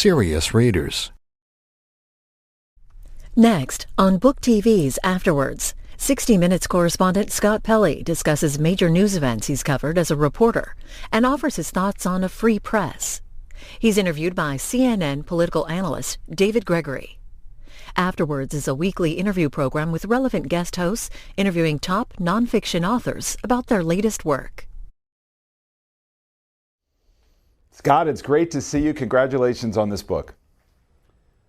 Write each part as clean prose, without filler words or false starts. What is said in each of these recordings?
serious readers. Next, on Book TV's Afterwards, 60 Minutes correspondent Scott Pelley discusses major news events he's covered as a reporter and offers his thoughts on a free press. He's interviewed by CNN political analyst David Gregory. Afterwards is a weekly interview program with relevant guest hosts interviewing top nonfiction authors about their latest work. Scott, it's great to see you. Congratulations on this book.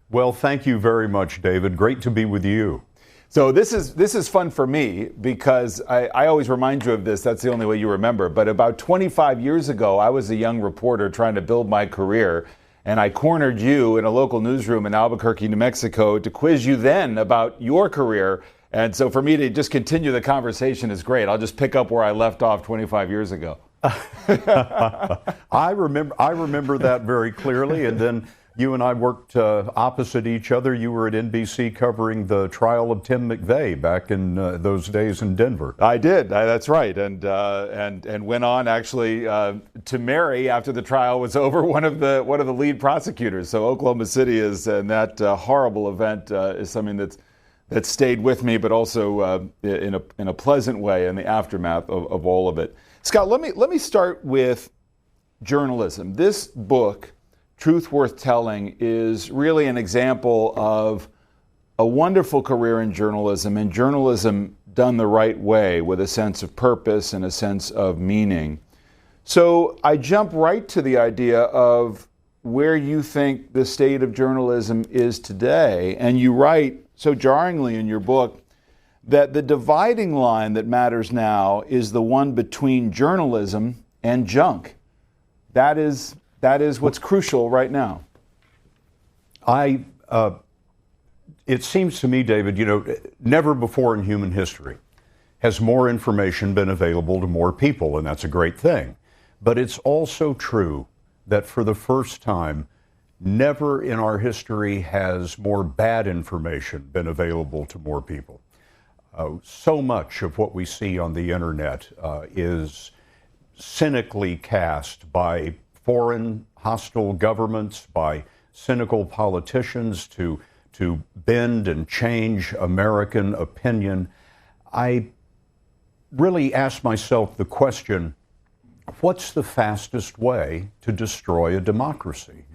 Well, thank you very much, David. Great to be with you. So this is fun for me because I always remind you of this. That's the only way you remember. But about 25 years ago, I was a young reporter trying to build my career, and I cornered you in a local newsroom in Albuquerque, New Mexico, to quiz you then about your career. And so for me to just continue the conversation is great. I'll just pick up where I left off 25 years ago. I remember that very clearly, and then you and I worked opposite each other. You were at NBC covering the trial of Tim McVeigh back in those days in Denver. I did. That's right, and went on actually to marry after the trial was over one of the lead prosecutors. So Oklahoma City is, and that horrible event is something that stayed with me, but also in a pleasant way in the aftermath of all of it. Scott, let me start with journalism. This book, Truth Worth Telling, is really an example of a wonderful career in journalism, and journalism done the right way with a sense of purpose and a sense of meaning. So I jump right to the idea of where you think the state of journalism is today, and you write so jarringly in your book that the dividing line that matters now is the one between journalism and junk. That is what's crucial right now. It seems to me, David, never before in human history has more information been available to more people, and that's a great thing. But it's also true that for the first time, never in our history has more bad information been available to more people. So much of what we see on the internet is cynically cast by foreign hostile governments, by cynical politicians to bend and change American opinion. I really ask myself the question, what's the fastest way to destroy a democracy?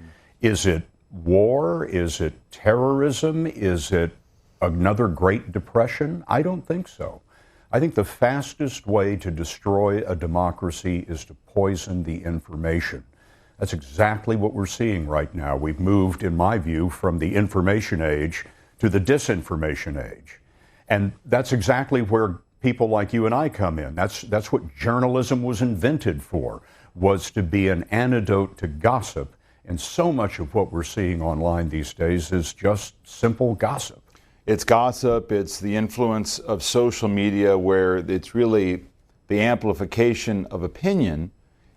Is it war? Is it terrorism? Is it another Great Depression? I don't think so. I think the fastest way to destroy a democracy is to poison the information. That's exactly what we're seeing right now. We've moved, in my view, from the information age to the disinformation age. And that's exactly where people like you and I come in. That's what journalism was invented for, was to be an antidote to gossip. And so much of what we're seeing online these days is just simple gossip. It's gossip, it's the influence of social media where it's really the amplification of opinion.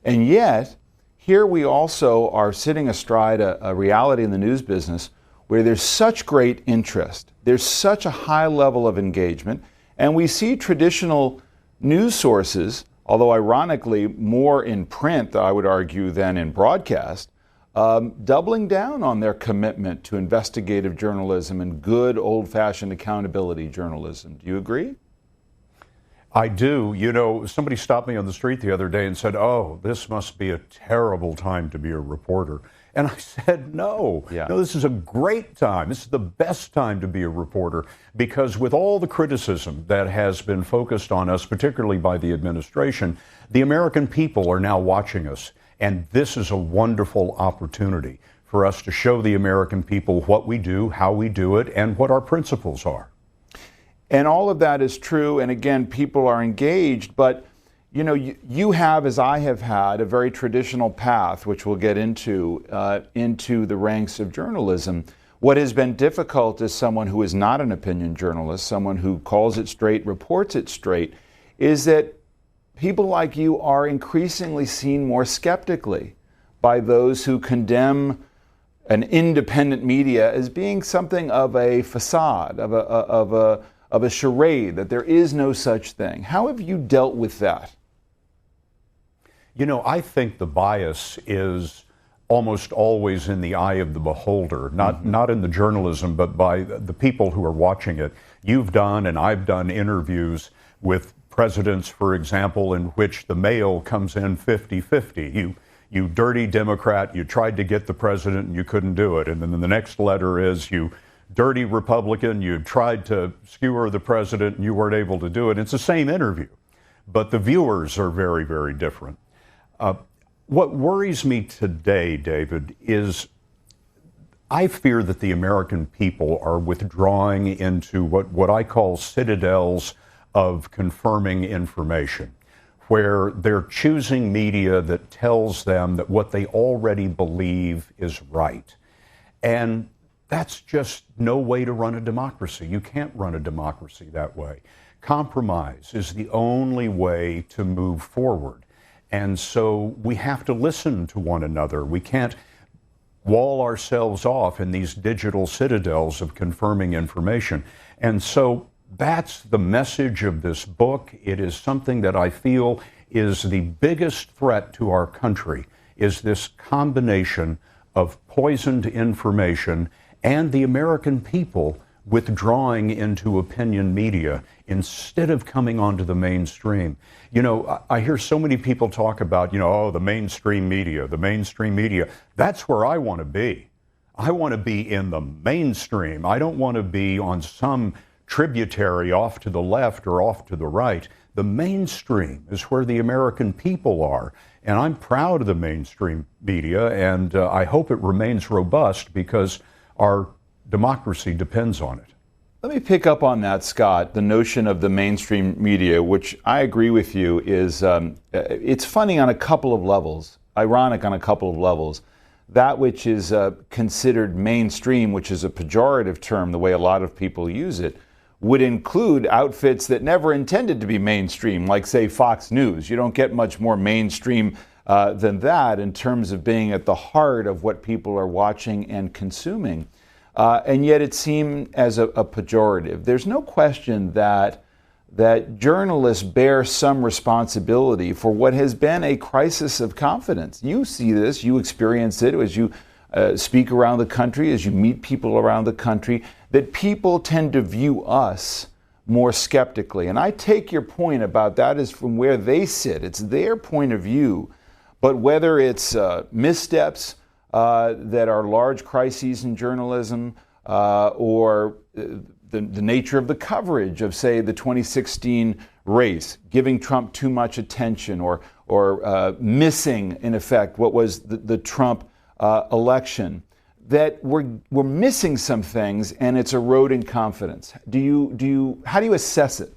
And yet, here we also are sitting astride a reality in the news business where there's such great interest, there's such a high level of engagement, and we see traditional news sources, although ironically more in print, I would argue, than in broadcast, doubling down on their commitment to investigative journalism and good old-fashioned accountability journalism. Do you agree? I do. Somebody stopped me on the street the other day and said, "Oh, this must be a terrible time to be a reporter." And I said, no, this is a great time. This is the best time to be a reporter, because with all the criticism that has been focused on us, particularly by the administration, the American people are now watching us. And this is a wonderful opportunity for us to show the American people what we do, how we do it, and what our principles are. And all of that is true. And again, people are engaged. But, you have, as I have had, a very traditional path, which we'll get into the ranks of journalism. What has been difficult as someone who is not an opinion journalist, someone who calls it straight, reports it straight, is that people like you are increasingly seen more skeptically by those who condemn an independent media as being something of a facade, of a charade, that there is no such thing. How have you dealt with that? I think the bias is almost always in the eye of the beholder, not in the journalism, but by the people who are watching it. You've done and I've done interviews with presidents, for example, in which the mail comes in 50-50. You dirty Democrat, you tried to get the president and you couldn't do it. And then the next letter is, you dirty Republican, you tried to skewer the president and you weren't able to do it. It's the same interview, but the viewers are very, very different. What worries me today, David, is I fear that the American people are withdrawing into what I call citadels of confirming information, where they're choosing media that tells them that what they already believe is right. And that's just no way to run a democracy. You can't run a democracy that way. Compromise is the only way to move forward. And so we have to listen to one another. We can't wall ourselves off in these digital citadels of confirming information. And so that's the message of this book. It is something that I feel is the biggest threat to our country, is this combination of poisoned information and the American people withdrawing into opinion media instead of coming onto the mainstream. You know, I hear so many people talk about, the mainstream media, the mainstream media. That's where I want to be. I want to be in the mainstream. I don't want to be on some tributary off to the left or off to the right. The mainstream is where the American people are. And I'm proud of the mainstream media, and I hope it remains robust because our democracy depends on it. Let me pick up on that, Scott, the notion of the mainstream media, which I agree with you is, it's funny on a couple of levels, ironic on a couple of levels. That which is considered mainstream, which is a pejorative term, the way a lot of people use it, would include outfits that never intended to be mainstream, like, say, Fox News. You don't get much more mainstream than that in terms of being at the heart of what people are watching and consuming. And yet it seemed as a pejorative. There's no question that journalists bear some responsibility for what has been a crisis of confidence. You see this, you experience it as you speak around the country, as you meet people around the country, that people tend to view us more skeptically. And I take your point about that is from where they sit. It's their point of view. But whether it's missteps that are large crises in journalism or the nature of the coverage of, say, the 2016 race, giving Trump too much attention or missing, in effect, what was the Trump election, that we're missing some things and it's eroding confidence. How do you assess it?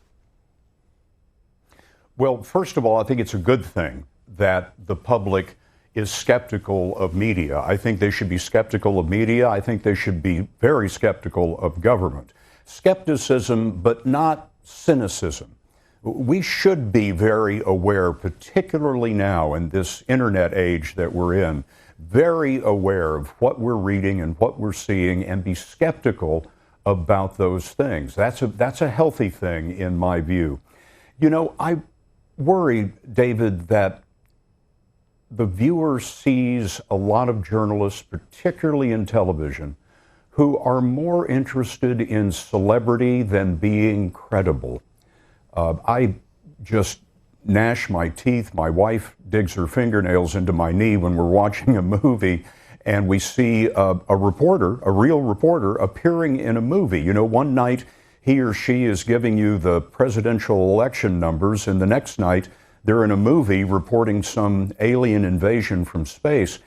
Well, first of all, I think it's a good thing that the public is skeptical of media. I think they should be skeptical of media. I think they should be very skeptical of government. Skepticism, but not cynicism. We should be very aware, particularly now in this internet age that we're in, very aware of what we're reading and what we're seeing and be skeptical about those things. That's a healthy thing in my view. I worry, David, that the viewer sees a lot of journalists, particularly in television, who are more interested in celebrity than being credible. I just gnash my teeth. My wife digs her fingernails into my knee when we're watching a movie and we see a real reporter appearing in a movie. One night he or she is giving you the presidential election numbers, and the next night they're in a movie reporting some alien invasion from space.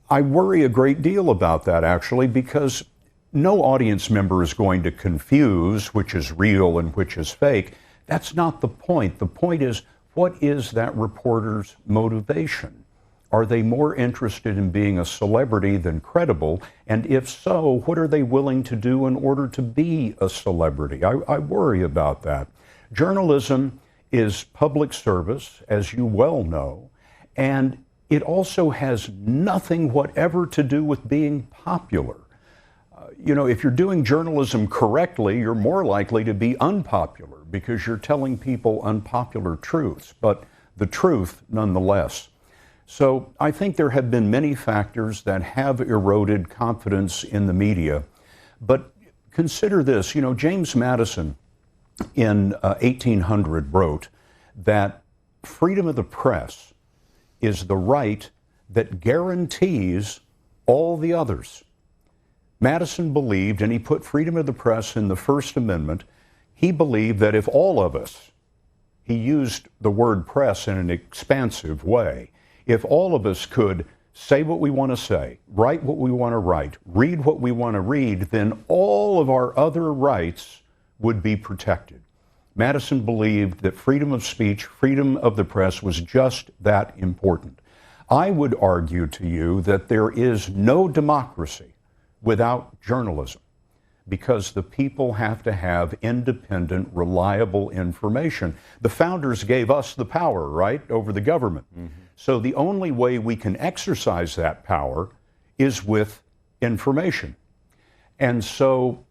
I worry a great deal about that, actually, because no audience member is going to confuse which is real and which is fake. That's not the point. The point is, what is that reporter's motivation? Are they more interested in being a celebrity than credible? And if so, what are they willing to do in order to be a celebrity? I worry about that. Journalism is public service, as you well know, and it also has nothing whatever to do with being popular. If you're doing journalism correctly, you're more likely to be unpopular because you're telling people unpopular truths, but the truth nonetheless. So I think there have been many factors that have eroded confidence in the media. But consider this, James Madison in 1800 wrote that freedom of the press is the right that guarantees all the others. Madison believed, and he put freedom of the press in the First Amendment, he believed that if all of us, he used the word press in an expansive way, if all of us could say what we want to say, write what we want to write, read what we want to read, then all of our other rights would be protected. Madison believed that freedom of speech, freedom of the press was just that important. I would argue to you that there is no democracy without journalism, because the people have to have independent, reliable information. The founders gave us the power, right, over the government. Mm-hmm. So the only way we can exercise that power is with information. And so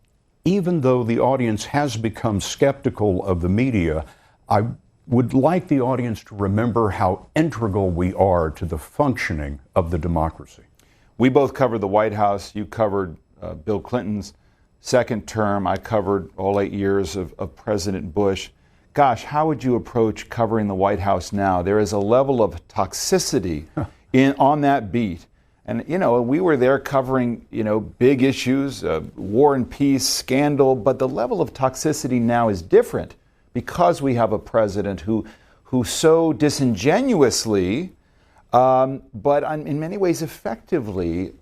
even though the audience has become skeptical of the media, I would like the audience to remember how integral we are to the functioning of the democracy. We both covered the White House. You covered Bill Clinton's second term. I covered all 8 years of President Bush. Gosh, how would you approach covering the White House now? There is a level of toxicity on that beat. And, we were there covering, big issues, war and peace, scandal, but the level of toxicity now is different because we have a president who so disingenuously, but in many ways effectively,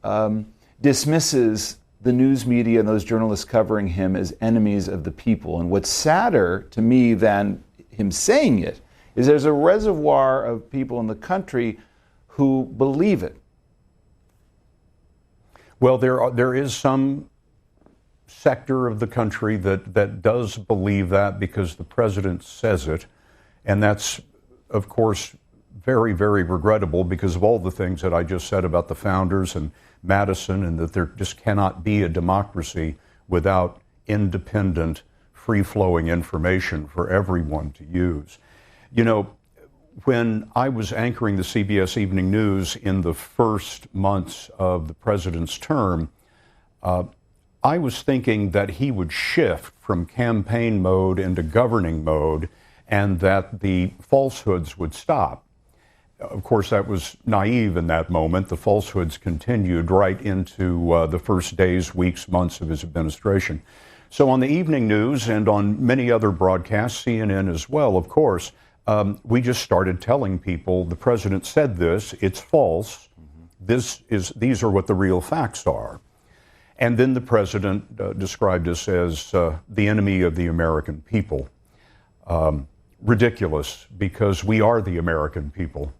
dismisses the news media and those journalists covering him as enemies of the people. And what's sadder to me than him saying it is there's a reservoir of people in the country who believe it. Well, there is some sector of the country that does believe that because the president says it. And that's, of course, very, very regrettable because of all the things that I just said about the founders and Madison, and that there just cannot be a democracy without independent, free-flowing information for everyone to use. When I was anchoring the CBS Evening News in the first months of the president's term, I was thinking that he would shift from campaign mode into governing mode and that the falsehoods would stop. Of course, that was naive in that moment. The falsehoods continued right into the first days, weeks, months of his administration. So on the evening news and on many other broadcasts, CNN as well, of course, we just started telling people the president said this, it's false, these are what the real facts are. And then the president described us as the enemy of the American people. Ridiculous, because we are the American people.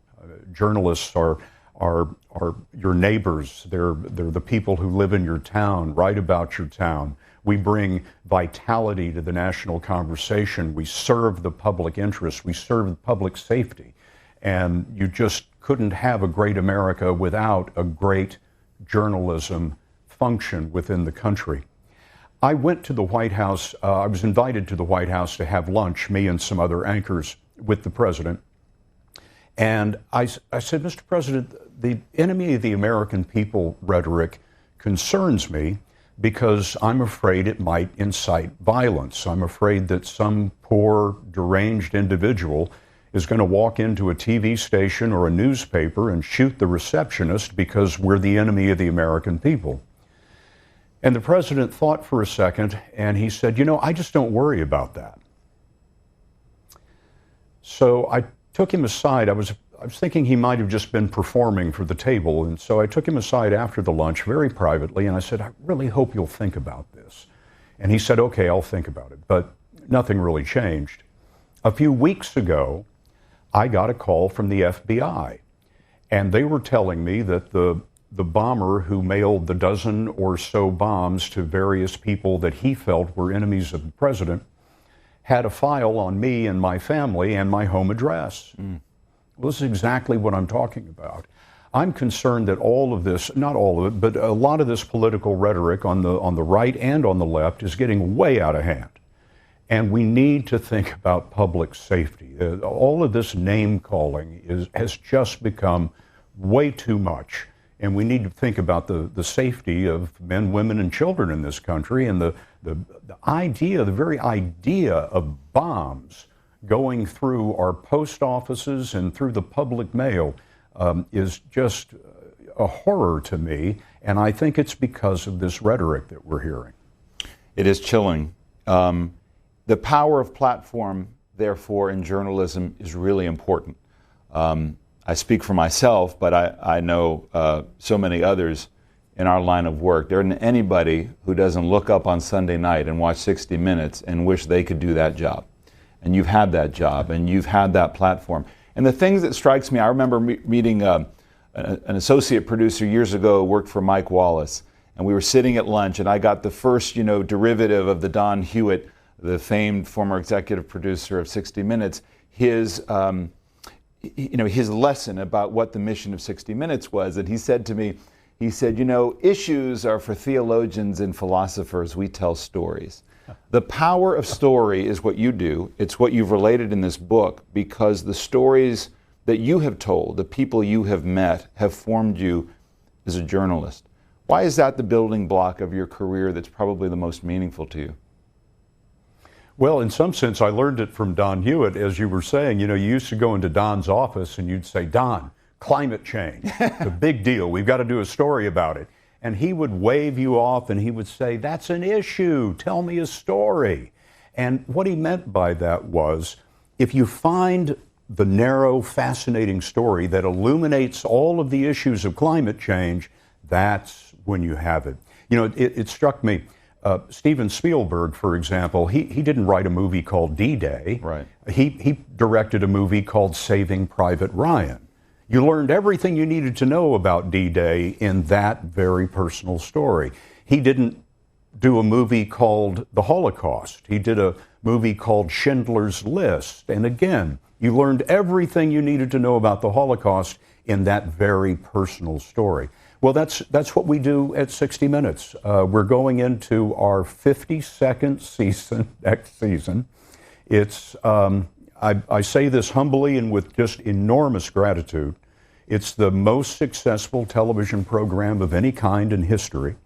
Journalists are your neighbors. They're the people who live in your town, write about your town. We bring vitality to the national conversation. We serve the public interest. We serve public safety. And you just couldn't have a great America without a great journalism function within the country. I went to the White House. I was invited to the White House to have lunch, me and some other anchors, with the president. And I said, Mr. President, the enemy of the American people rhetoric concerns me because I'm afraid it might incite violence. I'm afraid that some poor, deranged individual is going to walk into a TV station or a newspaper and shoot the receptionist because we're the enemy of the American people. And the president thought for a second, and he said, I just don't worry about that. So I took him aside. I was thinking he might have just been performing for the table, and so I took him aside after the lunch very privately, and I said, I really hope you'll think about this. And he said, okay, I'll think about it. But nothing really changed. A few weeks ago, I got a call from the FBI, and they were telling me that the bomber who mailed the dozen or so bombs to various people that he felt were enemies of the president had a file on me and my family and my home address. Well, this is exactly what I'm talking about. I'm concerned that all of this, not all of it, but a lot of this political rhetoric on the right and on the left is getting way out of hand. And we need to think about public safety. All of this name calling has just become way too much. And we need to think about the safety of men, women, and children in this country. And the very idea of bombs going through our post offices and through the public mail is just a horror to me. And I think it's because of this rhetoric that we're hearing. It is chilling. The power of platform, therefore, in journalism is really important. I speak for myself, but I know so many others in our line of work. There isn't anybody who doesn't look up on Sunday night and watch 60 Minutes and wish they could do that job. And you've had that job, and you've had that platform. And the things that strikes me, I remember meeting an associate producer years ago who worked for Mike Wallace, and we were sitting at lunch, and I got the first, derivative of the Don Hewitt, the famed former executive producer of 60 Minutes, his lesson about what the mission of 60 Minutes was. And he said to me, issues are for theologians and philosophers. We tell stories. The power of story is what you do. It's what you've related in this book, because the stories that you have told, the people you have met, have formed you as a journalist. Why is that the building block of your career that's probably the most meaningful to you? Well, in some sense, I learned it from Don Hewitt. As you were saying, you used to go into Don's office and you'd say, Don, climate change, it's a big deal. We've got to do a story about it. And he would wave you off and he would say, that's an issue. Tell me a story. And what he meant by that was, if you find the narrow, fascinating story that illuminates all of the issues of climate change, that's when you have it. It struck me. Steven Spielberg, for example, he didn't write a movie called D-Day. Right. He directed a movie called Saving Private Ryan. You learned everything you needed to know about D-Day in that very personal story. He didn't do a movie called The Holocaust. He did a movie called Schindler's List. And again, you learned everything you needed to know about the Holocaust in that very personal story. Well, that's what we do at 60 Minutes. We're going into our 52nd season next season. It's I say this humbly and with just enormous gratitude. It's the most successful television program of any kind in history,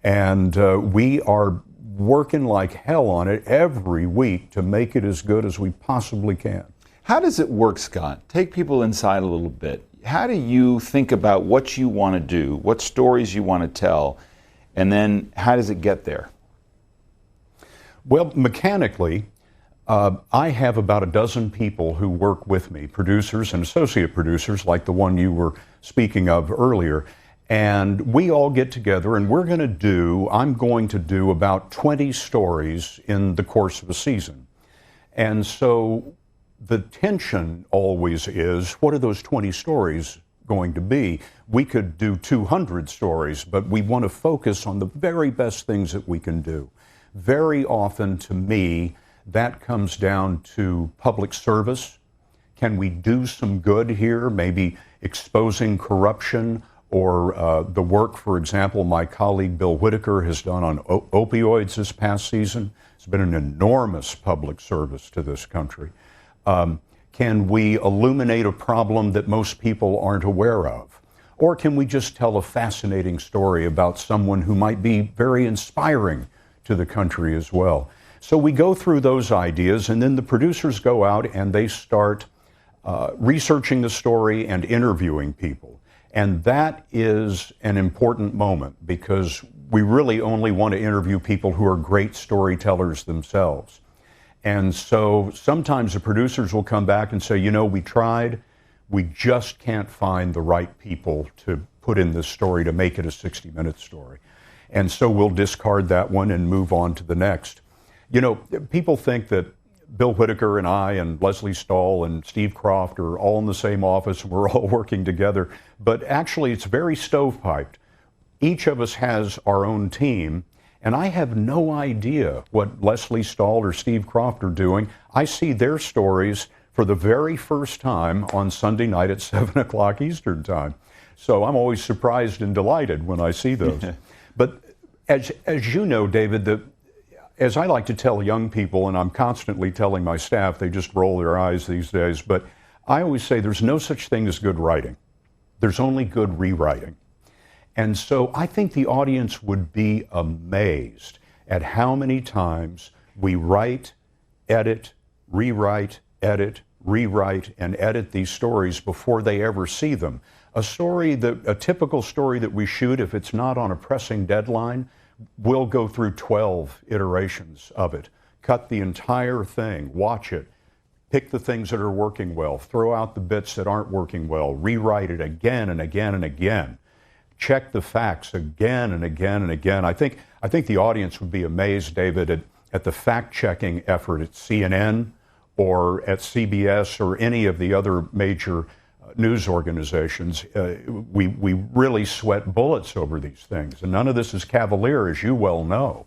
and we are working like hell on it every week to make it as good as we possibly can. How does it work, Scott? Take people inside a little bit. How do you think about what you want to do, what stories you want to tell, and then how does it get there? Well, mechanically, I have about a dozen people who work with me, producers and associate producers like the one you were speaking of earlier, and we all get together and I'm going to do about 20 stories in the course of a season. And so the tension always is, what are those 20 stories going to be? We could do 200 stories, but we want to focus on the very best things that we can do. Very often, to me, that comes down to public service. Can we do some good here? Maybe exposing corruption or the work, for example, my colleague Bill Whitaker has done on opioids this past season. It's been an enormous public service to this country. Can we illuminate a problem that most people aren't aware of? Or can we just tell a fascinating story about someone who might be very inspiring to the country as well? So we go through those ideas, and then the producers go out and they start researching the story and interviewing people. And that is an important moment, because we really only want to interview people who are great storytellers themselves. And so sometimes the producers will come back and say, we tried, we just can't find the right people to put in this story to make it a 60-minute story. And so we'll discard that one and move on to the next. People think that Bill Whitaker and I and Leslie Stahl and Steve Croft are all in the same office and we're all working together. But actually, it's very stovepiped. Each of us has our own team. And I have no idea what Leslie Stahl or Steve Croft are doing. I see their stories for the very first time on Sunday night at 7 o'clock Eastern Time. So I'm always surprised and delighted when I see those. But as you know, David, as I like to tell young people, and I'm constantly telling my staff, they just roll their eyes these days, but I always say there's no such thing as good writing. There's only good rewriting. And so I think the audience would be amazed at how many times we write, edit, rewrite, edit, rewrite, and edit these stories before they ever see them. A typical story that we shoot, if it's not on a pressing deadline, we'll go through 12 iterations of it, cut the entire thing, watch it, pick the things that are working well, throw out the bits that aren't working well, rewrite it again and again and again, check the facts again and again and again. I think the audience would be amazed, David, at the fact-checking effort at CNN or at CBS or any of the other major news organizations. We really sweat bullets over these things, and none of this is cavalier, as you well know.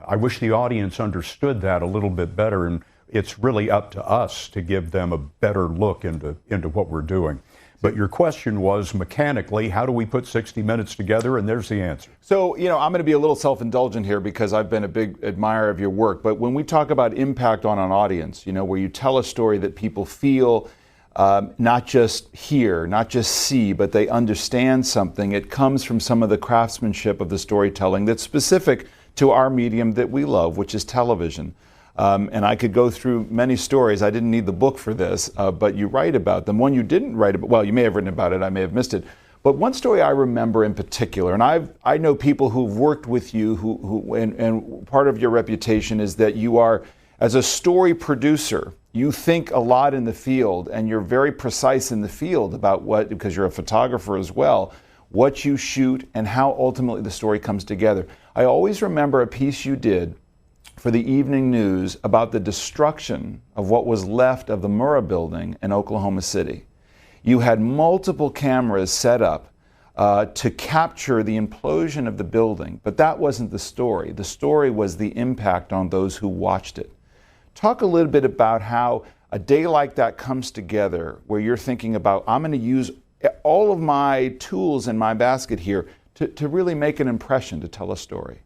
I wish the audience understood that a little bit better, and it's really up to us to give them a better look into what we're doing. But your question was, mechanically, how do we put 60 Minutes together? And there's the answer. So, I'm going to be a little self-indulgent here because I've been a big admirer of your work. But when we talk about impact on an audience, where you tell a story that people feel, not just hear, not just see, but they understand something, it comes from some of the craftsmanship of the storytelling that's specific to our medium that we love, which is television. And I could go through many stories. I didn't need the book for this, but you write about them. One you didn't write about, well, you may have written about it, I may have missed it. But one story I remember in particular, and I know people who've worked with you and part of your reputation is that you are, as a story producer, you think a lot in the field and you're very precise in the field about what, because you're a photographer as well, what you shoot and how ultimately the story comes together. I always remember a piece you did for the evening news about the destruction of what was left of the Murrah building in Oklahoma City. You had multiple cameras set up to capture the implosion of the building, but that wasn't the story. The story was the impact on those who watched it. Talk a little bit about how a day like that comes together, where you're thinking about, I'm going to use all of my tools in my basket here to really make an impression, to tell a story.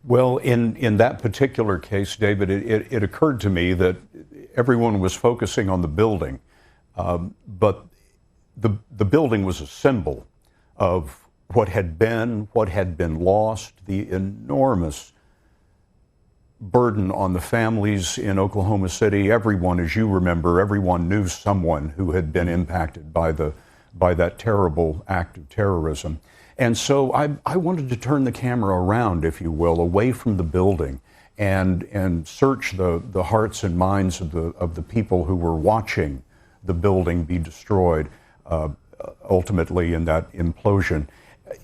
Well, in that particular case, David, it occurred to me that everyone was focusing on the building, but the building was a symbol of what had been lost, the enormous burden on the families in Oklahoma City. Everyone, as you remember, everyone knew someone who had been impacted by that terrible act of terrorism. And so I wanted to turn the camera around, if you will, away from the building and search the hearts and minds of the people who were watching the building be destroyed ultimately in that implosion.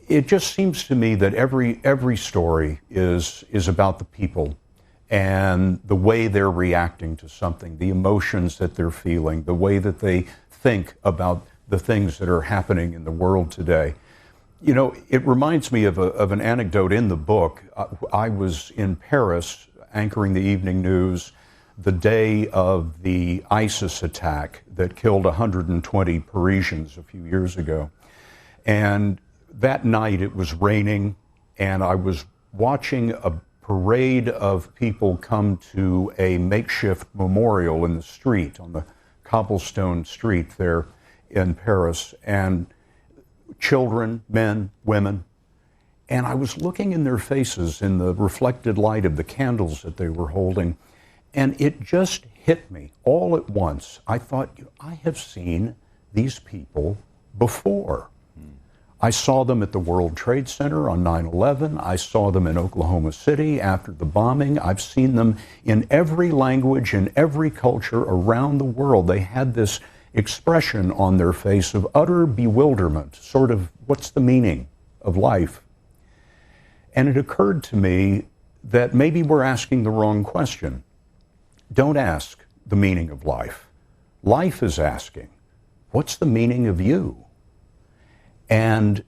It just seems to me that every story is about the people and the way they're reacting to something, the emotions that they're feeling, the way that they think about the things that are happening in the world today. It reminds me of an anecdote in the book. I was in Paris anchoring the evening news the day of the ISIS attack that killed 120 Parisians a few years ago. And that night it was raining, and I was watching a parade of people come to a makeshift memorial in the street, on the cobblestone street there in Paris. And children, men, women, and I was looking in their faces in the reflected light of the candles that they were holding, and it just hit me all at once. I thought, I have seen these people before. I saw them at the World Trade Center on 9/11. I saw them in Oklahoma City after the bombing. I've seen them in every language, in every culture around the world. They had this expression on their face of utter bewilderment, sort of, what's the meaning of life? And it occurred to me that maybe we're asking the wrong question. Don't ask the meaning of life. Life is asking, what's the meaning of you? And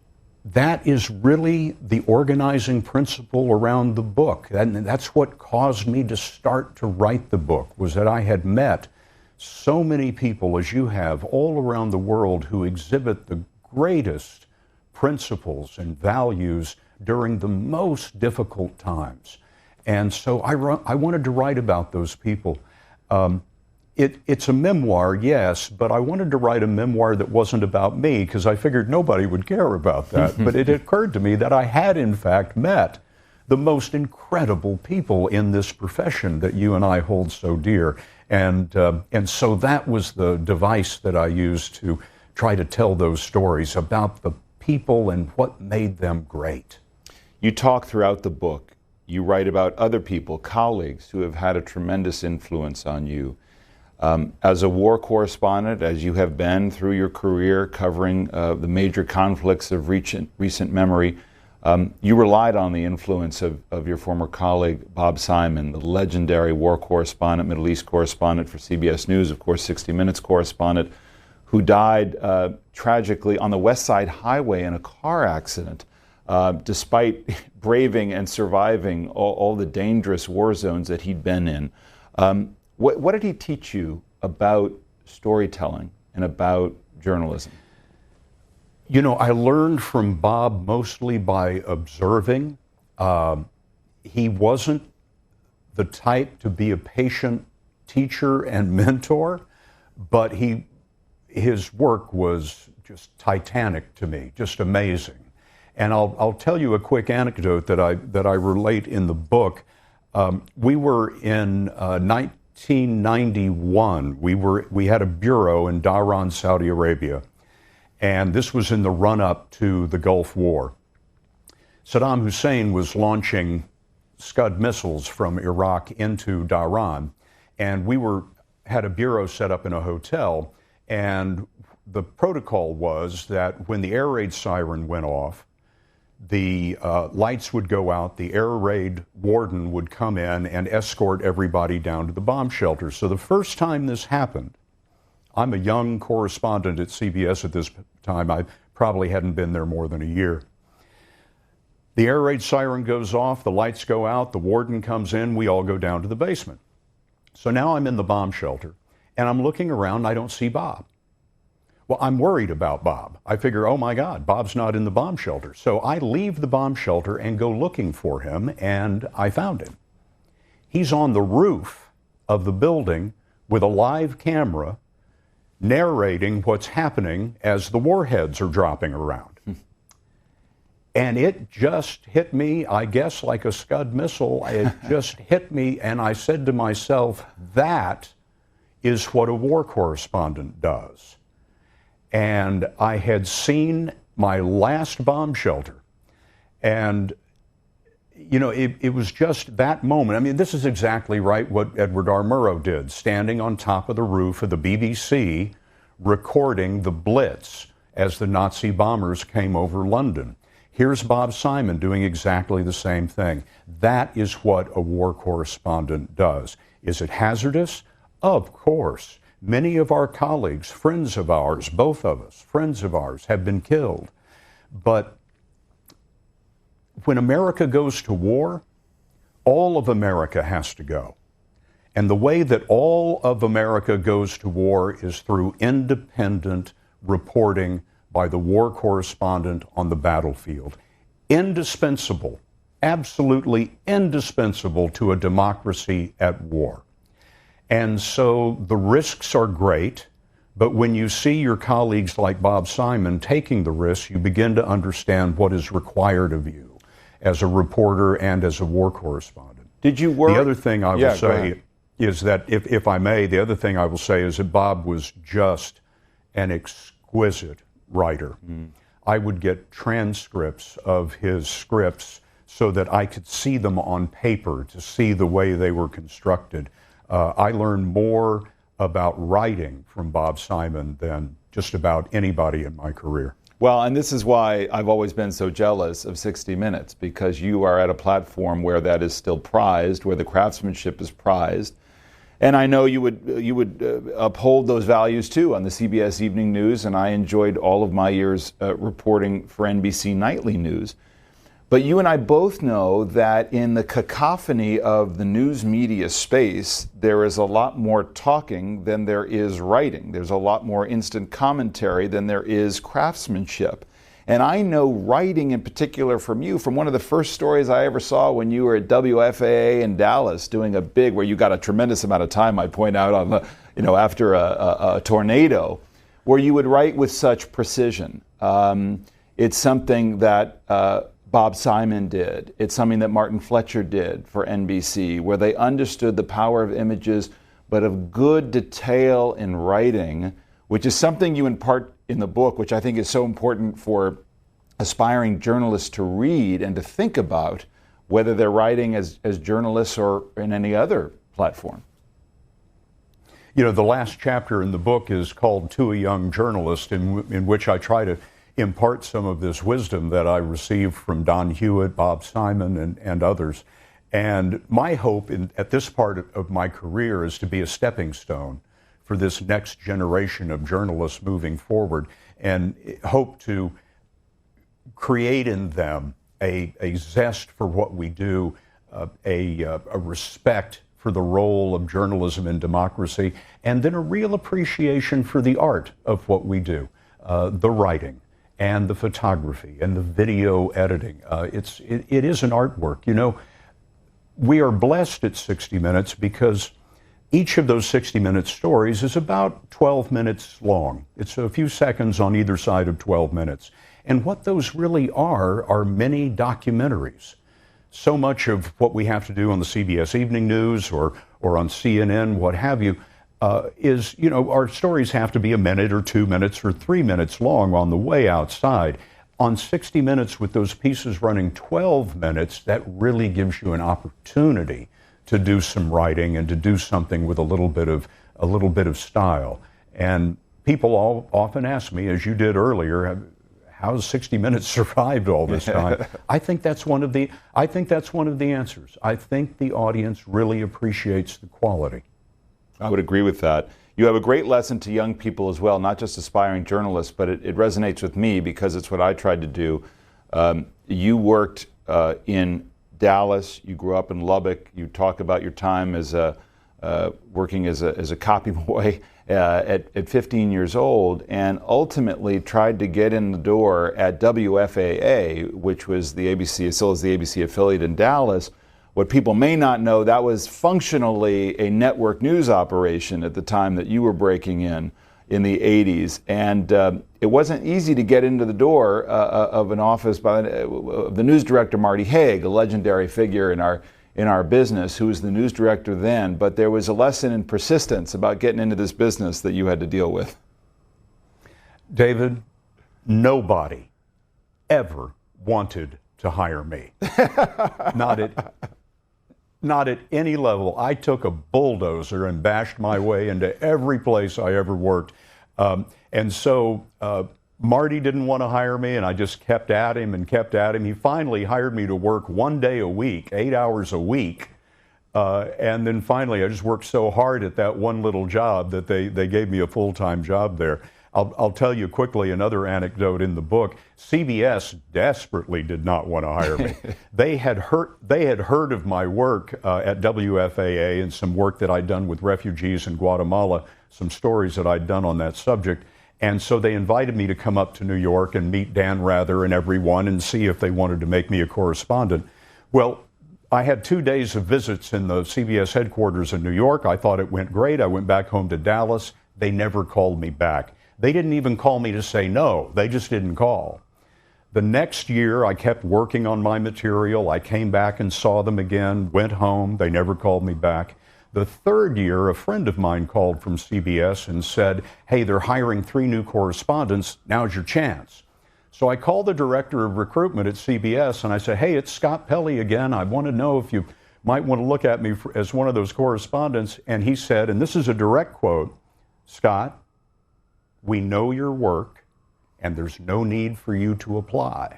that is really the organizing principle around the book. And that's what caused me to start to write the book, was that I had met so many people, as you have, all around the world who exhibit the greatest principles and values during the most difficult times. And so I wanted to write about those people. It's a memoir, yes, but I wanted to write a memoir that wasn't about me because I figured nobody would care about that. But it occurred to me that I had, in fact, met the most incredible people in this profession that you and I hold so dear. And so that was the device that I used to try to tell those stories about the people and what made them great. You talk throughout the book. You write about other people, colleagues, who have had a tremendous influence on you. As a war correspondent, as you have been through your career covering the major conflicts of recent memory, you relied on the influence of your former colleague, Bob Simon, the legendary war correspondent, Middle East correspondent for CBS News, of course, 60 Minutes correspondent, who died tragically on the West Side Highway in a car accident, despite braving and surviving all the dangerous war zones that he'd been in. What did he teach you about storytelling and about journalism? You know, I learned from Bob mostly by observing. He wasn't the type to be a patient teacher and mentor, but his work was just titanic to me, just amazing. And I'll tell you a quick anecdote that I relate in the book. We were in 1991. We had a bureau in Dhahran, Saudi Arabia, and this was in the run-up to the Gulf War. Saddam Hussein was launching Scud missiles from Iraq into Dhahran, and we had a bureau set up in a hotel, and the protocol was that when the air raid siren went off, the lights would go out, the air raid warden would come in and escort everybody down to the bomb shelter. So the first time this happened, I'm a young correspondent at CBS at this time. I probably hadn't been there more than a year. The air raid siren goes off, the lights go out, the warden comes in, we all go down to the basement. So now I'm in the bomb shelter, and I'm looking around, I don't see Bob. Well, I'm worried about Bob. I figure, oh my God, Bob's not in the bomb shelter. So I leave the bomb shelter and go looking for him, and I found him. He's on the roof of the building with a live camera narrating what's happening as the warheads are dropping around. And it just hit me, I guess, like a Scud missile. It just hit me, and I said to myself, that is what a war correspondent does. And I had seen my last bomb shelter. And, you know, it was just that moment. I mean, this is exactly right what Edward R. Murrow did, standing on top of the roof of the BBC, recording the Blitz as the Nazi bombers came over London. Here's Bob Simon doing exactly the same thing. That is what a war correspondent does. Is it hazardous? Of course. Many of our colleagues, friends of ours, both of us, friends of ours, have been killed. But when America goes to war, all of America has to go. And the way that all of America goes to war is through independent reporting by the war correspondent on the battlefield. Indispensable, absolutely indispensable to a democracy at war. And so the risks are great, but when you see your colleagues like Bob Simon taking the risks, you begin to understand what is required of you as a reporter and as a war correspondent. Did you work? The other thing I will say is that, if I may, the other thing I will say is that Bob was just an exquisite writer. I would get transcripts of his scripts so that I could see them on paper, to see the way they were constructed. I learned more about writing from Bob Simon than just about anybody in my career. Well, and this is why I've always been so jealous of 60 Minutes, because you are at a platform where that is still prized, where the craftsmanship is prized. And I know you would uphold those values too on the CBS Evening News, and I enjoyed all of my years reporting for NBC Nightly News. But you and I both know that in the cacophony of the news media space, there is a lot more talking than there is writing. There's a lot more instant commentary than there is craftsmanship. And I know writing in particular from you, from one of the first stories I ever saw when you were at WFAA in Dallas doing a big, where you got a tremendous amount of time, I point out, on the, after a tornado, where you would write with such precision. It's something that Bob Simon did. It's something that Martin Fletcher did for NBC, where they understood the power of images, but of good detail in writing, which is something you impart in the book, which I think is so important for aspiring journalists to read and to think about, whether they're writing as journalists or in any other platform. The last chapter in the book is called To a Young Journalist, in which I try to impart some of this wisdom that I received from Don Hewitt, Bob Simon, and others. And my hope at this part of my career is to be a stepping stone for this next generation of journalists moving forward, and hope to create in them a zest for what we do, a respect for the role of journalism in democracy, and then a real appreciation for the art of what we do, the writing and the photography and the video editing. It is an artwork. We are blessed at 60 Minutes because each of those 60-minute stories is about 12 minutes long. It's a few seconds on either side of 12 minutes. And what those really are mini documentaries. So much of what we have to do on the CBS Evening News or on CNN, what have you, is, our stories have to be a minute or 2 minutes or 3 minutes long on the way outside. On 60 Minutes, with those pieces running 12 minutes, that really gives you an opportunity to do some writing and to do something with a little bit of style. And people often ask me, as you did earlier, how has 60 Minutes survived all this time? I think that's one of the answers. I think the audience really appreciates the quality. I would agree with that. You have a great lesson to young people as well, not just aspiring journalists, but it resonates with me because it's what I tried to do. You worked in Dallas. You grew up in Lubbock. You talk about your time as working as a copy boy at 15 years old, and ultimately tried to get in the door at WFAA, which was still is the ABC affiliate in Dallas. What people may not know, that was functionally a network news operation at the time that you were breaking in the 80s. And it wasn't easy to get into the door of an office of the news director, Marty Haig, a legendary figure in our business, who was the news director then. But there was a lesson in persistence about getting into this business that you had to deal with. David, nobody ever wanted to hire me. Not at any level. I took a bulldozer and bashed my way into every place I ever worked. And so Marty didn't want to hire me, and I just kept at him and kept at him. He finally hired me to work 1 day a week, 8 hours a week. And then finally, I just worked so hard at that one little job that they gave me a full-time job there. I'll tell you quickly another anecdote in the book. CBS desperately did not want to hire me. They had heard of my work at WFAA and some work that I'd done with refugees in Guatemala, some stories that I'd done on that subject. And so they invited me to come up to New York and meet Dan Rather and everyone and see if they wanted to make me a correspondent. Well, I had 2 days of visits in the CBS headquarters in New York. I thought it went great. I went back home to Dallas. They never called me back. They didn't even call me to say no. They just didn't call. The next year, I kept working on my material. I came back and saw them again, went home. They never called me back. The third year, a friend of mine called from CBS and said, hey, they're hiring 3 new correspondents. Now's your chance. So I called the director of recruitment at CBS and I said, hey, it's Scott Pelley again. I want to know if you might want to look at me as one of those correspondents. And he said, and this is a direct quote, Scott, we know your work, and there's no need for you to apply.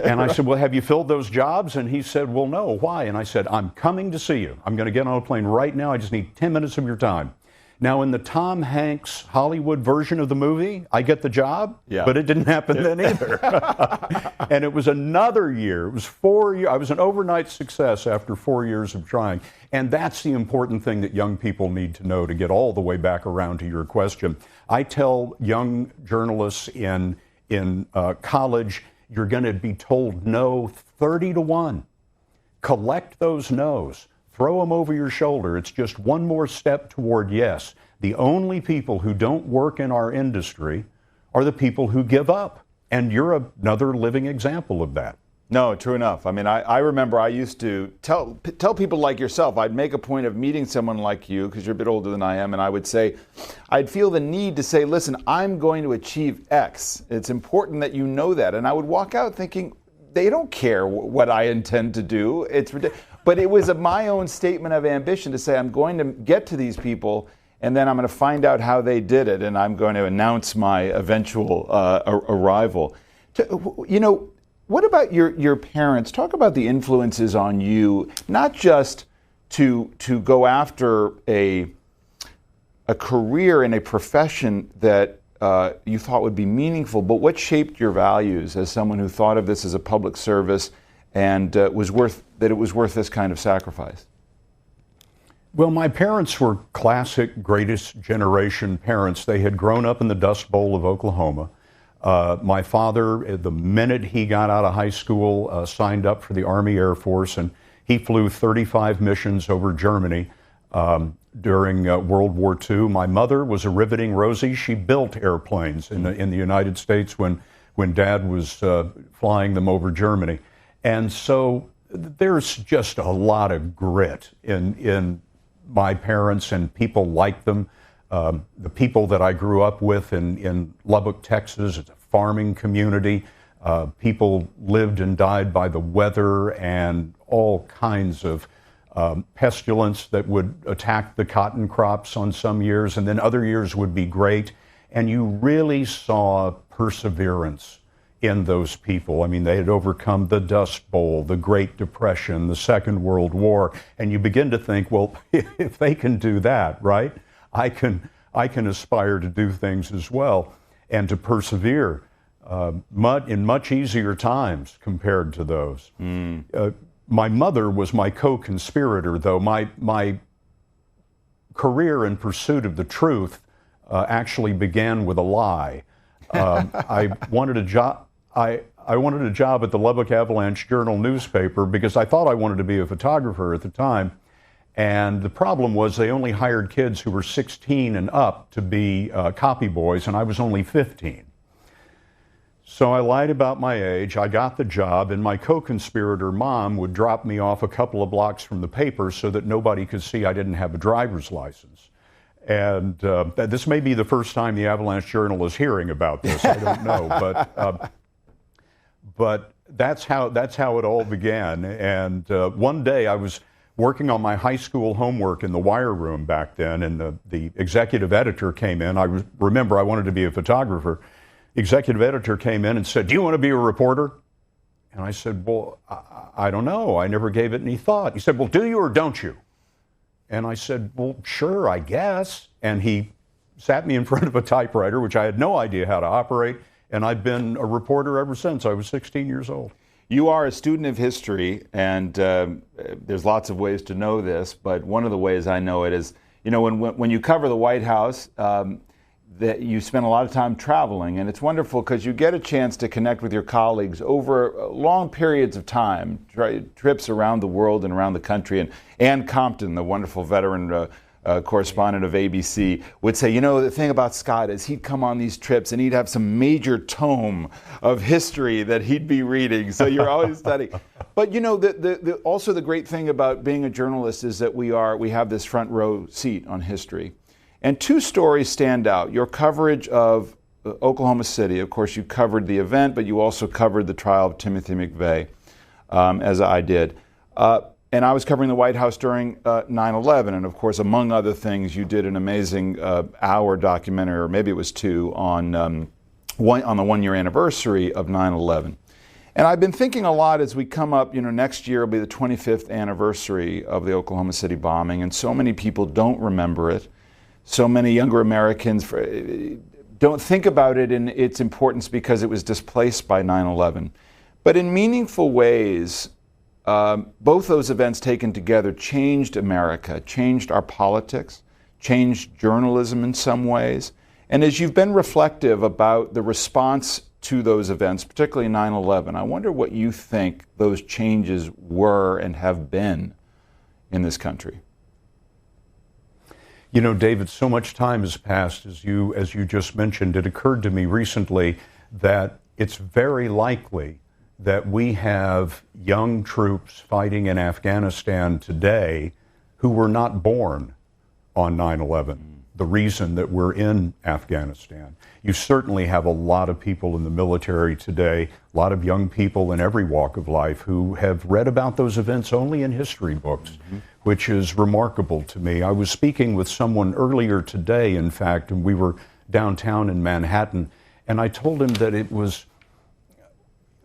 And I said, well, have you filled those jobs? And he said, well, no. Why? And I said, I'm coming to see you. I'm going to get on a plane right now. I just need 10 minutes of your time. Now, in the Tom Hanks Hollywood version of the movie, I get the job, but it didn't happen then either. And it was another year. It was 4 years. I was an overnight success after 4 years of trying. And that's the important thing that young people need to know to get all the way back around to your question. I tell young journalists in college, you're going to be told no 30-1. Collect those no's. Throw them over your shoulder. It's just one more step toward yes. The only people who don't work in our industry are the people who give up. And you're another living example of that. No, true enough. I mean, I remember I used to tell people like yourself, I'd make a point of meeting someone like you, because you're a bit older than I am, and I would say, I'd feel the need to say, listen, I'm going to achieve X. It's important that you know that. And I would walk out thinking, they don't care what I intend to do. It's ridiculous. But it was my own statement of ambition to say, I'm going to get to these people, and then I'm going to find out how they did it, and I'm going to announce my eventual arrival. You know, what about your parents? Talk about the influences on you, not just to go after a career in a profession that you thought would be meaningful, but what shaped your values as someone who thought of this as a public service and it was worth this kind of sacrifice? Well, my parents were classic greatest generation parents. They had grown up in the Dust Bowl of Oklahoma. My father, the minute he got out of high school, signed up for the Army Air Force, and he flew 35 missions over Germany during World War II. My mother was a riveting Rosie. She built airplanes in the United States when Dad was flying them over Germany. And so there's just a lot of grit in my parents and people like them. The people that I grew up with in Lubbock, Texas, it's a farming community. People lived and died by the weather and all kinds of pestilence that would attack the cotton crops on some years, and then other years would be great. And you really saw perseverance in those people. I mean, they had overcome the Dust Bowl, the Great Depression, the Second World War, and you begin to think, well, if they can do that, right, I can aspire to do things as well and to persevere in much easier times compared to those. My mother was my co-conspirator, though. My career in pursuit of the truth actually began with a lie. I wanted a job. I wanted a job at the Lubbock Avalanche Journal newspaper because I thought I wanted to be a photographer at the time. And the problem was they only hired kids who were 16 and up to be copy boys, and I was only 15. So I lied about my age. I got the job, and my co-conspirator mom would drop me off a couple of blocks from the paper so that nobody could see I didn't have a driver's license. And this may be the first time the Avalanche Journal is hearing about this. I don't know, but that's how it all began. And one day I was working on my high school homework in the wire room back then, and the executive editor came in. I remember I wanted to be a photographer. Executive editor came in and said, "Do you want to be a reporter?" And I said, "Well, I don't know. I never gave it any thought." He said, "Well, do you or don't you?" And I said, "Well, sure, I guess." And he sat me in front of a typewriter, which I had no idea how to operate, and I've been a reporter ever since I was 16 years old. You are a student of history, and there's lots of ways to know this, but one of the ways I know it is, you know, when you cover the White House, that you spend a lot of time traveling, and it's wonderful because you get a chance to connect with your colleagues over long periods of time, trips around the world and around the country. And Ann Compton, the wonderful veteran correspondent of ABC, would say, you know, the thing about Scott is he'd come on these trips and he'd have some major tome of history that he'd be reading, so you're always studying. But you know, also the great thing about being a journalist is that we have this front row seat on history. And two stories stand out. Your coverage of Oklahoma City, of course, you covered the event, but you also covered the trial of Timothy McVeigh, as I did. And I was covering the White House during 9/11. And of course, among other things, you did an amazing hour documentary, or maybe it was two, on the 1 year anniversary of 9/11. And I've been thinking a lot as we come up, you know, next year will be the 25th anniversary of the Oklahoma City bombing, and so many people don't remember it. so many younger Americans don't think about it in its importance because it was displaced by 9/11. But in meaningful ways, both those events taken together changed America, changed our politics, changed journalism in some ways. And as you've been reflective about the response to those events, particularly 9/11, I wonder what you think those changes were and have been in this country. You know, David, so much time has passed, as you just mentioned. It occurred to me recently that it's very likely that we have young troops fighting in Afghanistan today who were not born on 9/11, the reason that we're in Afghanistan. You certainly have a lot of people in the military today, a lot of young people in every walk of life who have read about those events only in history books, which is remarkable to me. I was speaking with someone earlier today, in fact, and we were downtown in Manhattan, and I told him that it was,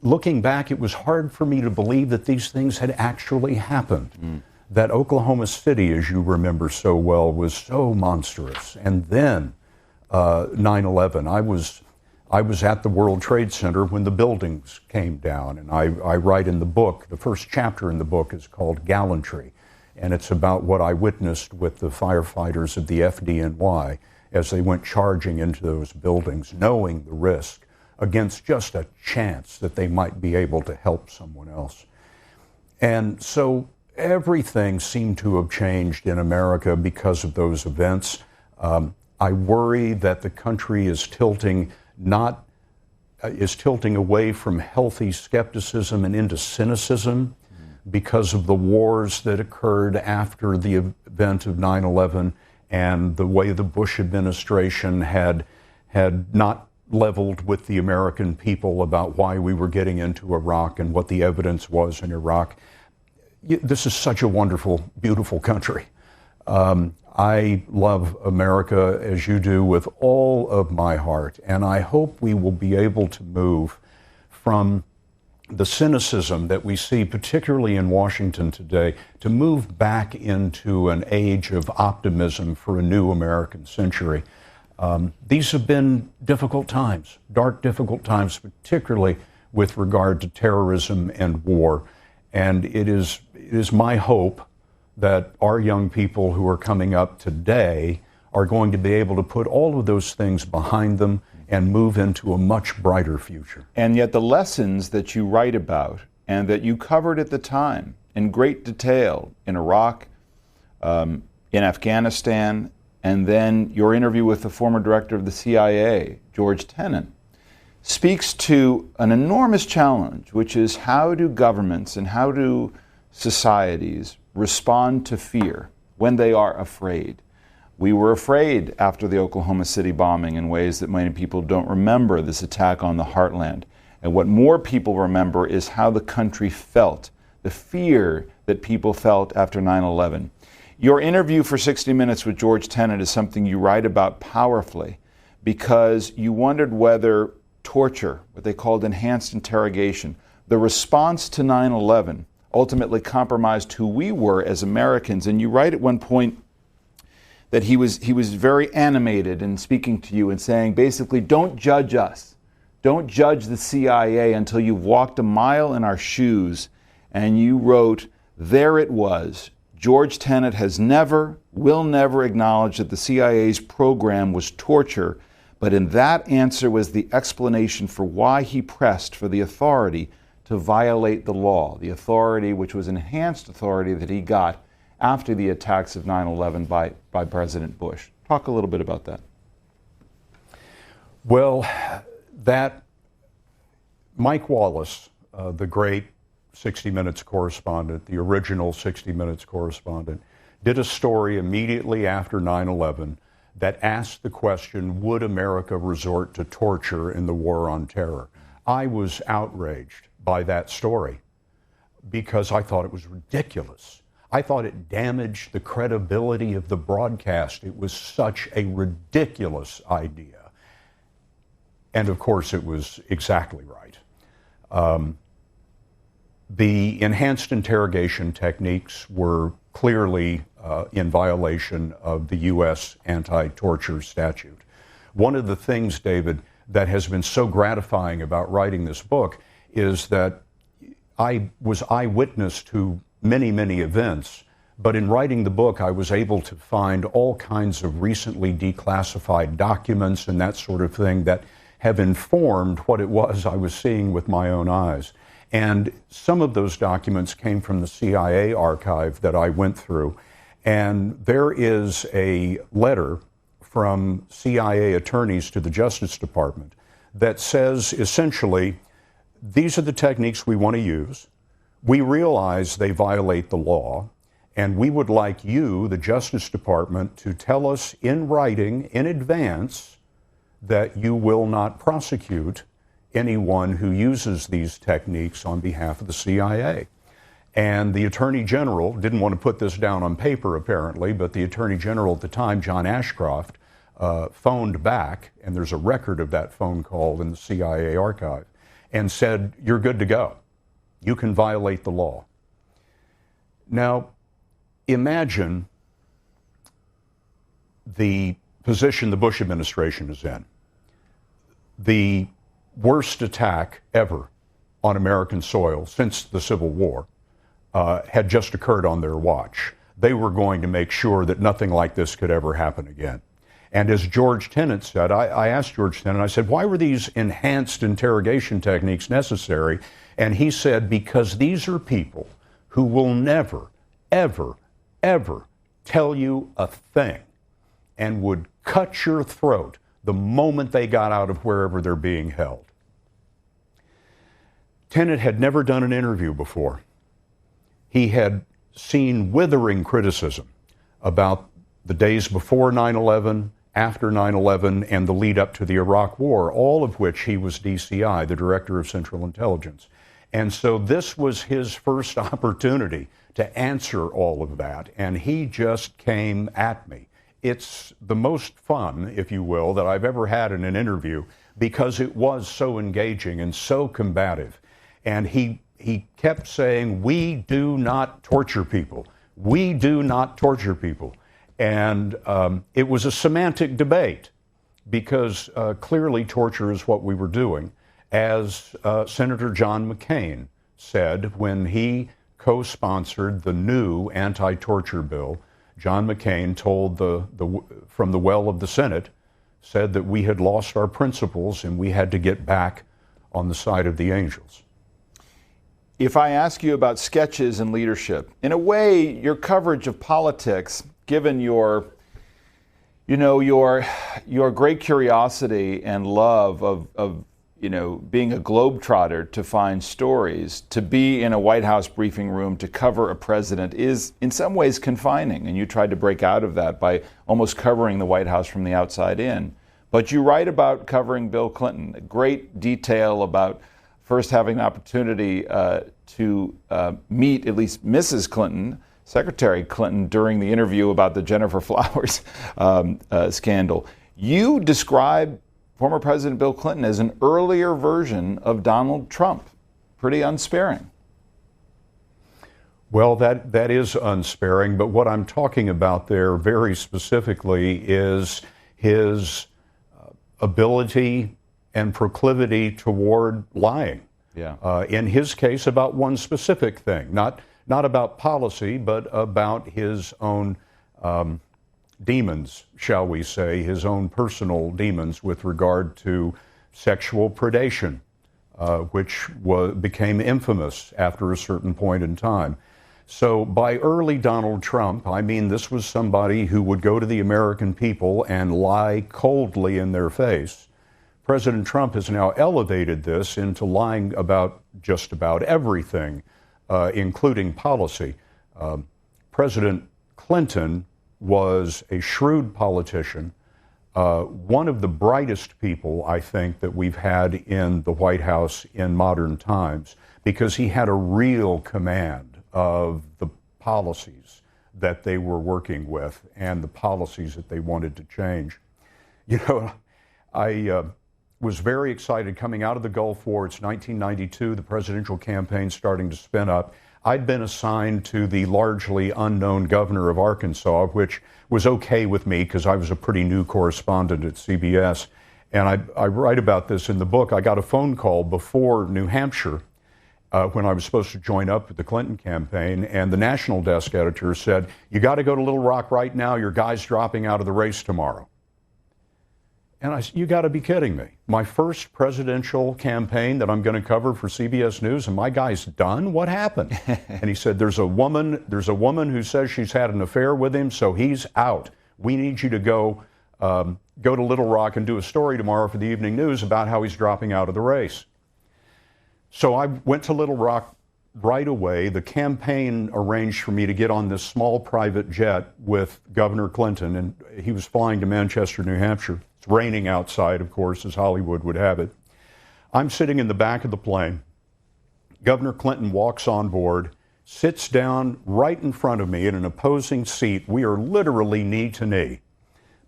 looking back, it was hard for me to believe that these things had actually happened. That Oklahoma City, as you remember so well, was so monstrous. And then 9/11, I was at the World Trade Center when the buildings came down. And I write in the book, the first chapter in the book is called Gallantry. And it's about what I witnessed with the firefighters of the FDNY as they went charging into those buildings, knowing the risk, against just a chance that they might be able to help someone else. And so everything seemed to have changed in America because of those events. I worry that the country is tilting away from healthy skepticism and into cynicism because of the wars that occurred after the event of 9/11 and the way the Bush administration had not leveled with the American people about why we were getting into Iraq and what the evidence was in Iraq. This is such a wonderful, beautiful country. I love America as you do with all of my heart, and I hope we will be able to move from the cynicism that we see, particularly in Washington today, to move back into an age of optimism for a new American century. These have been difficult times, dark, difficult times, particularly with regard to terrorism and war. And it is my hope that our young people who are coming up today are going to be able to put all of those things behind them and move into a much brighter future. And yet the lessons that you write about and that you covered at the time in great detail in Iraq, in Afghanistan, and then your interview with the former director of the CIA, George Tenet, speaks to an enormous challenge, which is how do governments and how do societies respond to fear when they are afraid. We were afraid after the Oklahoma City bombing in ways that many people don't remember, this attack on the heartland. And what more people remember is how the country felt, the fear that people felt after 9/11. Your interview for 60 Minutes with George Tenet is something you write about powerfully because you wondered whether torture, what they called enhanced interrogation, the response to 9/11 ultimately compromised who we were as Americans. And you write at one point that he was very animated in speaking to you and saying, basically, don't judge us. Don't judge the CIA until you've walked a mile in our shoes. And you wrote, there it was. George Tenet has never, will never acknowledge that the CIA's program was torture, but in that answer was the explanation for why he pressed for the authority to violate the law, the authority which was enhanced authority that he got after the attacks of 9/11 by President Bush. Talk a little bit about that. Well, that Mike Wallace, the great 60 Minutes correspondent, the original 60 Minutes correspondent, did a story immediately after 9/11 that asked the question, would America resort to torture in the war on terror? I was outraged by that story because I thought it was ridiculous. I thought it damaged the credibility of the broadcast. It was such a ridiculous idea. And of course, it was exactly right. The enhanced interrogation techniques were clearly in violation of the U.S. anti-torture statute. One of the things, David, that has been so gratifying about writing this book is that I was eyewitness to many, many events, but in writing the book, I was able to find all kinds of recently declassified documents and that sort of thing that have informed what it was I was seeing with my own eyes. And some of those documents came from the CIA archive that I went through. And there is a letter from CIA attorneys to the Justice Department that says essentially, these are the techniques we want to use. We realize they violate the law, and we would like you, the Justice Department, to tell us in writing in advance that you will not prosecute anyone who uses these techniques on behalf of the CIA. And the Attorney General didn't want to put this down on paper, apparently, but the Attorney General at the time, John Ashcroft, phoned back, and there's a record of that phone call in the CIA archive, and said, you're good to go. You can violate the law. Now, imagine the position the Bush administration is in. The worst attack ever on American soil since the Civil War had just occurred on their watch. They were going to make sure that nothing like this could ever happen again. And as George Tenet said, I asked George Tenet, I said, why were these enhanced interrogation techniques necessary? And he said, because these are people who will never, ever, ever tell you a thing and would cut your throat the moment they got out of wherever they're being held. Tenet had never done an interview before. He had seen withering criticism about the days before 9/11, after 9/11, and the lead up to the Iraq War, all of which he was DCI, the Director of Central Intelligence. And so this was his first opportunity to answer all of that, and he just came at me. It's the most fun, if you will, that I've ever had in an interview because it was so engaging and so combative. And he kept saying, we do not torture people. We do not torture people. And it was a semantic debate because clearly torture is what we were doing. As Senator John McCain said when he co-sponsored the new anti-torture bill, John McCain told from the well of the Senate, said that we had lost our principles and we had to get back on the side of the angels. If I ask you about sketches and leadership, in a way, your coverage of politics, given your great curiosity and love of being a globetrotter to find stories, to be in a White House briefing room to cover a president is in some ways confining. And you tried to break out of that by almost covering the White House from the outside in. But you write about covering Bill Clinton, a great detail about first having the opportunity to meet at least Mrs. Clinton, Secretary Clinton, during the interview about the Gennifer Flowers scandal. You describe former President Bill Clinton as an earlier version of Donald Trump. Pretty unsparing. Well, that is unsparing, but what I'm talking about there very specifically is his ability and proclivity toward lying. Yeah. In his case, about one specific thing, not about policy, but about his own demons, shall we say, his own personal demons with regard to sexual predation, which became infamous after a certain point in time. So by early Donald Trump, I mean this was somebody who would go to the American people and lie coldly in their face. President Trump has now elevated this into lying about just about everything, including policy. President Clinton was a shrewd politician, one of the brightest people, I think, that we've had in the White House in modern times, because he had a real command of the policies that they were working with and the policies that they wanted to change. You know, was very excited coming out of the Gulf War. It's 1992, the presidential campaign starting to spin up. I'd been assigned to the largely unknown governor of Arkansas, which was okay with me because I was a pretty new correspondent at CBS. And I write about this in the book. I got a phone call before New Hampshire when I was supposed to join up with the Clinton campaign, and the national desk editor said, "You got to go to Little Rock right now. Your guy's dropping out of the race tomorrow." And I said, "You got to be kidding me. My first presidential campaign that I'm going to cover for CBS News, and my guy's done? What happened?" And he said, there's a woman who says she's had an affair with him, so he's out. We need you to go to Little Rock and do a story tomorrow for the Evening News about how he's dropping out of the race. So I went to Little Rock right away. The campaign arranged for me to get on this small private jet with Governor Clinton, and he was flying to Manchester, New Hampshire. It's raining outside, of course, as Hollywood would have it. I'm sitting in the back of the plane. Governor Clinton walks on board, sits down right in front of me in an opposing seat. We are literally knee to knee,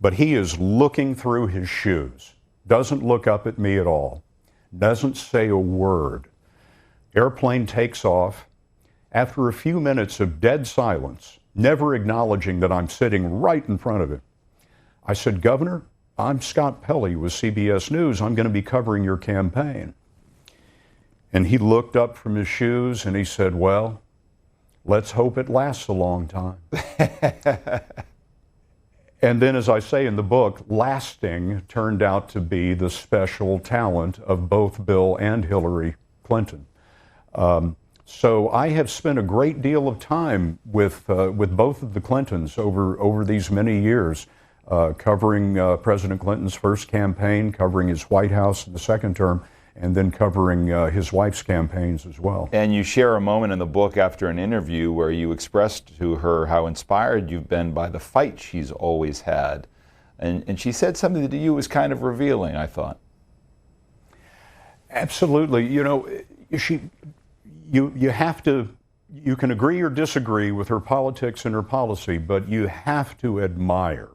but he is looking through his shoes, doesn't look up at me at all, doesn't say a word. Airplane takes off. After a few minutes of dead silence, never acknowledging that I'm sitting right in front of him, I said, "Governor, I'm Scott Pelley with CBS News. I'm going to be covering your campaign." And he looked up from his shoes and he said, "Well, let's hope it lasts a long time." And then, as I say in the book, lasting turned out to be the special talent of both Bill and Hillary Clinton. So I have spent a great deal of time with both of the Clintons over these many years, covering President Clinton's first campaign, covering his White House in the second term, and then covering his wife's campaigns as well. And you share a moment in the book after an interview where you expressed to her how inspired you've been by the fight she's always had. And she said something that to you was kind of revealing, I thought. Absolutely. You know, you have to, you can agree or disagree with her politics and her policy, but you have to admire,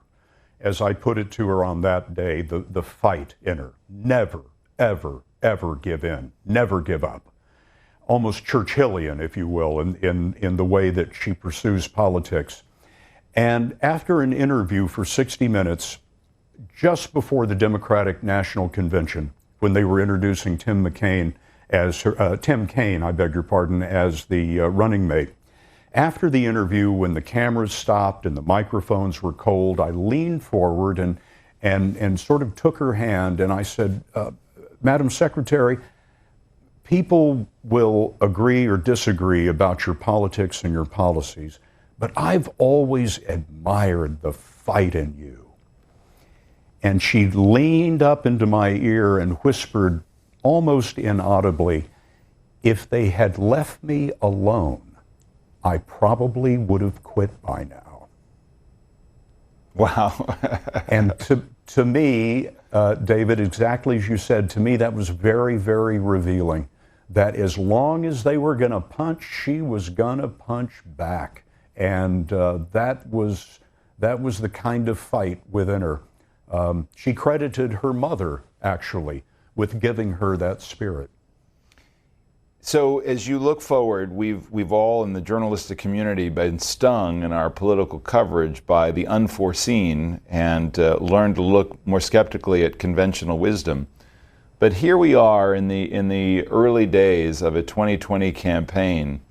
as I put it to her on that day, the fight in her. Never, ever, ever give in. Never give up. Almost Churchillian, if you will, in the way that she pursues politics. And after an interview for 60 minutes, just before the Democratic National Convention, when they were introducing Tim Kaine, as the running mate. After the interview, when the cameras stopped and the microphones were cold, I leaned forward and sort of took her hand, and I said, "Madam Secretary, people will agree or disagree about your politics and your policies, but I've always admired the fight in you." And she leaned up into my ear and whispered, almost inaudibly, "If they had left me alone, I probably would have quit by now." Wow. And to me, David, exactly as you said, to me that was very, very revealing, that as long as they were going to punch, she was going to punch back. And that was the kind of fight within her. She credited her mother, actually, with giving her that spirit. So as you look forward, we've all in the journalistic community been stung in our political coverage by the unforeseen and learned to look more skeptically at conventional wisdom. But here we are in the early days of a 2020 campaign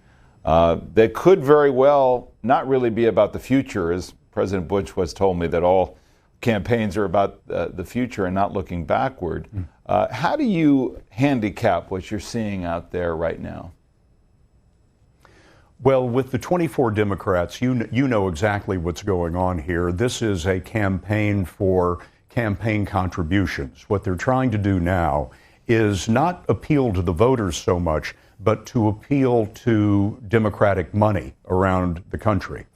that could very well not really be about the future, as President Bush once told me that all campaigns are about the future and not looking backward. How do you handicap what you're seeing out there right now? Well, with the 24 Democrats, you know exactly what's going on here. This is a campaign for campaign contributions. What they're trying to do now is not appeal to the voters so much, but to appeal to Democratic money around the country.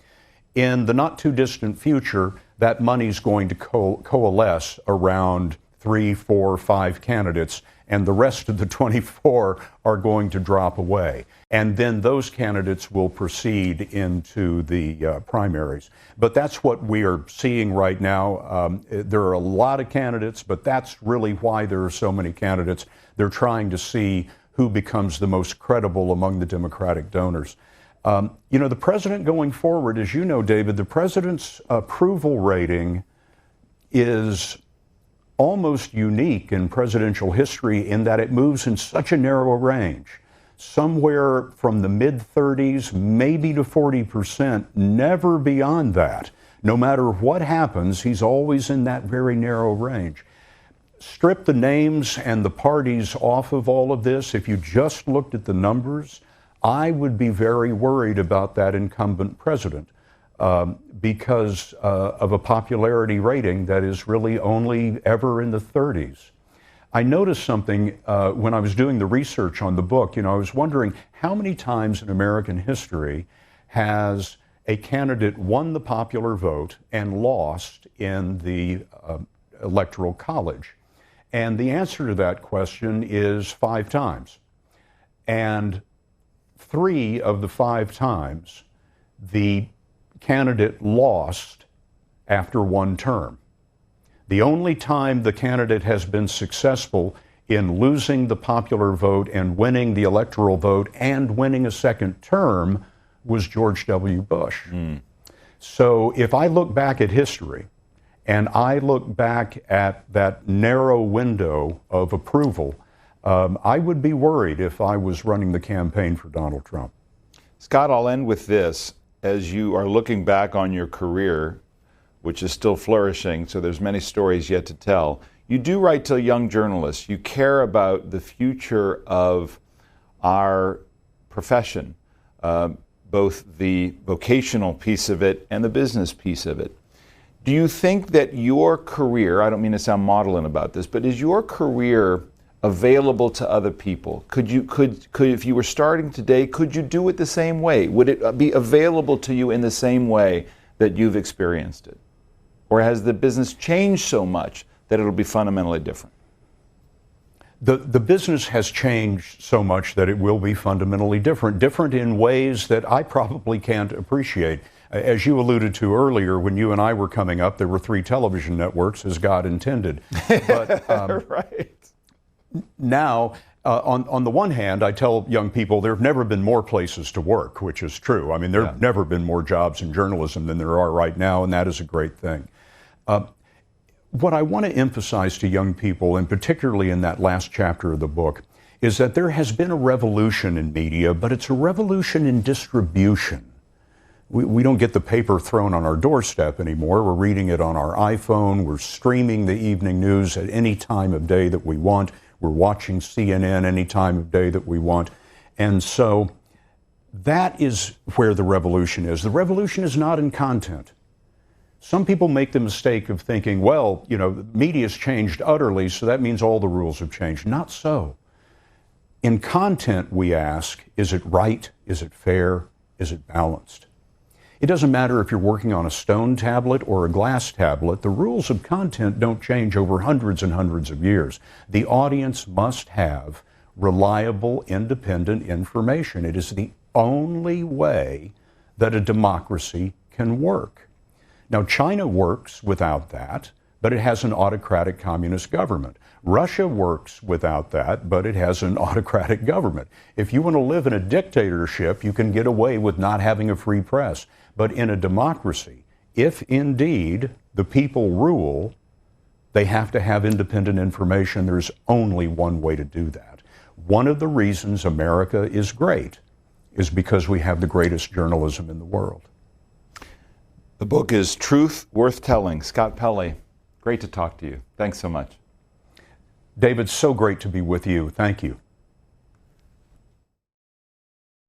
In the not too distant future, that money's going to coalesce around 3, 4, 5 candidates, and the rest of the 24 are going to drop away. And then those candidates will proceed into the primaries. But that's what we are seeing right now. There are a lot of candidates, but that's really why there are so many candidates. They're trying to see who becomes the most credible among the Democratic donors. The president going forward, as you know, David, the president's approval rating is almost unique in presidential history in that it moves in such a narrow range, somewhere from the mid-30s, maybe to 40%, never beyond that. No matter what happens, he's always in that very narrow range. Strip the names and the parties off of all of this. If you just looked at the numbers, I would be very worried about that incumbent president because of a popularity rating that is really only ever in the 30s. I noticed something when I was doing the research on the book. I was wondering how many times in American history has a candidate won the popular vote and lost in the Electoral College? And the answer to that question is 5 times. And 3 of the 5 times, the candidate lost after 1 term. The only time the candidate has been successful in losing the popular vote and winning the electoral vote and winning a 2nd term was George W. Bush. So if I look back at history and I look back at that narrow window of approval, I would be worried if I was running the campaign for Donald Trump. Scott, I'll end with this. As you are looking back on your career, which is still flourishing, so there's many stories yet to tell, you do write to young journalists. You care about the future of our profession, both the vocational piece of it and the business piece of it. Do you think that your career, I don't mean to sound maudlin about this, but is your career available to other people? Could if you were starting today, could you do it the same way? Would it be available to you in the same way that you've experienced it? Or has the business changed so much that it'll be fundamentally different? The business has changed so much that it will be fundamentally different in ways that I probably can't appreciate. As you alluded to earlier, when you and I were coming up, there were 3 television networks, as God intended. But, right. Now, on the one hand, I tell young people there have never been more places to work, which is true. I mean, there have never been more jobs in journalism than there are right now, and that is a great thing. What I want to emphasize to young people, and particularly in that last chapter of the book, is that there has been a revolution in media, but it's a revolution in distribution. We don't get the paper thrown on our doorstep anymore. We're reading it on our iPhone. We're streaming the evening news at any time of day that we want. We're watching CNN any time of day that we want. And so that is where the revolution is. The revolution is not in content. Some people make the mistake of thinking, well, the media's changed utterly, so that means all the rules have changed. Not so. In content, we ask, is it right? Is it fair? Is it balanced? It doesn't matter if you're working on a stone tablet or a glass tablet. The rules of content don't change over hundreds and hundreds of years. The audience must have reliable, independent information. It is the only way that a democracy can work. Now, China works without that, but it has an autocratic communist government. Russia works without that, but it has an autocratic government. If you want to live in a dictatorship, you can get away with not having a free press. But in a democracy, if indeed the people rule, they have to have independent information. There's only one way to do that. One of the reasons America is great is because we have the greatest journalism in the world. The book is Truth Worth Telling. Scott Pelley, great to talk to you. Thanks so much. David, so great to be with you. Thank you.